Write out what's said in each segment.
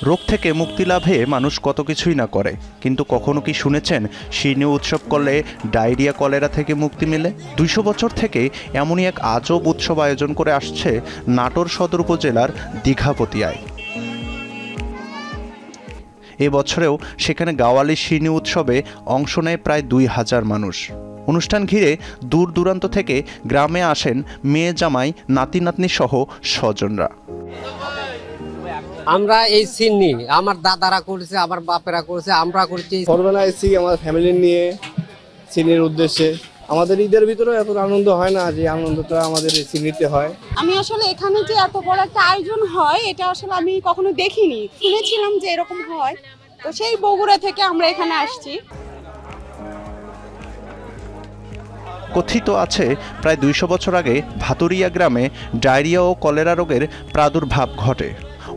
রোগ থেকে মুক্তি লাভে মানুষ কত কিছুই না করে, কিন্তু কখনো কি শুনেছেন শিরনি উৎসব করলে ডায়রিয়া কলেরা থেকে মুক্তি মেলে? ২০০ বছর থেকে এমনই এক আজব উৎসব আয়োজন করে আসছে নাটোর সদর উপজেলার দীঘাপতিয়ায়। এবছরেও সেখানে গাওয়ালী শিরনি উৎসবে অংশ নেয় প্রায় ২,০০০ মানুষ। অনুষ্ঠান ঘিরে দূর দূরান্ত থেকে গ্রামে আসেন মেয়ে জামাই, নাতি নাতনি সহ স্বজনরা। আমরা এই সিন্নি আমার দাদারা করেছে, আমার বাপেরা করেছে, আমরা করছি। ছোটবেলায় এসেছি আমার ফ্যামিলি নিয়ে সিন্নির উদ্দেশ্যে। আমাদের ঈদের ভিতরে এত আনন্দ হয় না, যে আনন্দটা আমাদের এই সিন্নিতে হয়। আমি আসলে এখানে যে এত বড় একটা আয়োজন হয় এটা আসলে আমি কখনো দেখিনি, শুনেছিলাম যে এরকম হয়, তো সেই বগুড়া থেকে আমরা এখানে আসছি। কথিত আছে প্রায় ২০০ বছর আগে ভাতুরিয়া গ্রামে ডায়রিয়া ও কলেরা রোগের প্রাদুর্ভাব ঘটে।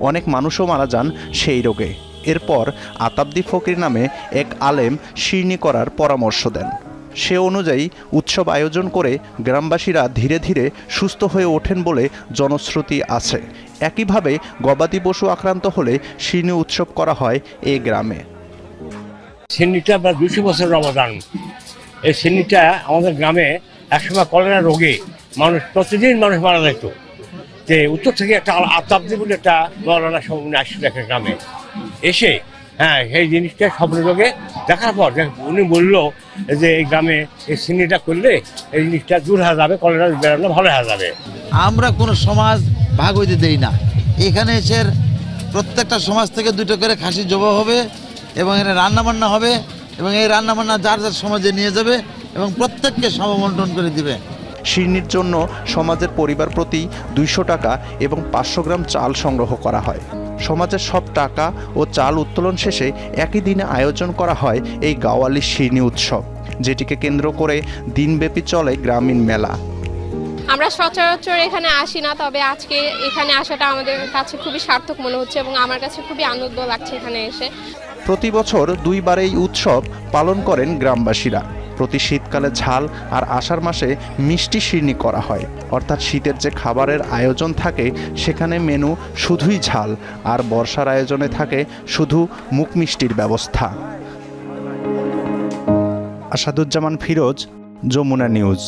অনেক মানুষও মারা যান সেই রোগে। এরপর আতাব্দি ফকির নামে এক আলেম শিরনি করার পরামর্শ দেন। সে অনুযায়ী উৎসব আয়োজন করে গ্রামবাসীরা ধীরে ধীরে সুস্থ হয়ে ওঠেন বলে জনশ্রুতি আছে। একইভাবে গবাদি পশু আক্রান্ত হলে শিরনি উৎসব করা হয় এই গ্রামে। সিন্নিটা প্রায় ২০০ বছর অবদান। এই সিন্নিটা আমাদের গ্রামে একসময় কলেরা রোগে প্রতিদিন মানুষ মারা যেত। যে উত্তর থেকে একটা আতাব্দি বলে একটা মৌলানা আসছিল একটা গ্রামে এসে, সেই জিনিসটা স্বপ্ন রোগে দেখার পর উনি বললো যে এই গ্রামে এই সিন্নিটা করলে এই জিনিসটা দূর হয়ে যাবে, কলেরা বেড়ানো ভালো হয়ে যাবে। আমরা কোনো সমাজ ভাগ হইতে দেই না। এখানে এসে প্রত্যেকটা সমাজ থেকে 2টো করে খাসি জবাই হবে এবং এখানে রান্নাবান্না হবে এবং এই রান্নাবান্না যার যার সমাজে নিয়ে যাবে এবং প্রত্যেককে সমবন্টন করে দিবে। শিরনির জন্য সমাজের পরিবার প্রতি ২০০ টাকা এবং ৫০০ গ্রাম চাল সংগ্রহ করা হয়। সমাজের সব টাকা ও চাল উত্তোলন শেষে একই দিনে আয়োজন করা হয় এই গাওয়ালী শিরনি উৎসব, যেটিকে কেন্দ্র করে দিনব্যাপী চলে গ্রামীণ মেলা। আমরা সচরাচর এখানে আসি না, তবে আজকে এখানে আসাটা আমাদের কাছে খুবই সার্থক মনে হচ্ছে এবং আমার কাছে খুবই আনন্দ লাগছে এখানে এসে। প্রতি বছর 2বার এই উৎসব পালন করেন গ্রামবাসীরা। প্রতি শীতকালে ঝাল আর আষাঢ় মাসে মিষ্টি শিরনি করা হয়, অর্থাৎ শীতের যে খাবারের আয়োজন থাকে সেখানে মেনু শুধুই ঝাল, আর বর্ষার আয়োজনে থাকে শুধু মুখ মিষ্টির ব্যবস্থা। আসাদুজ্জামান ফিরোজ, যমুনা নিউজ।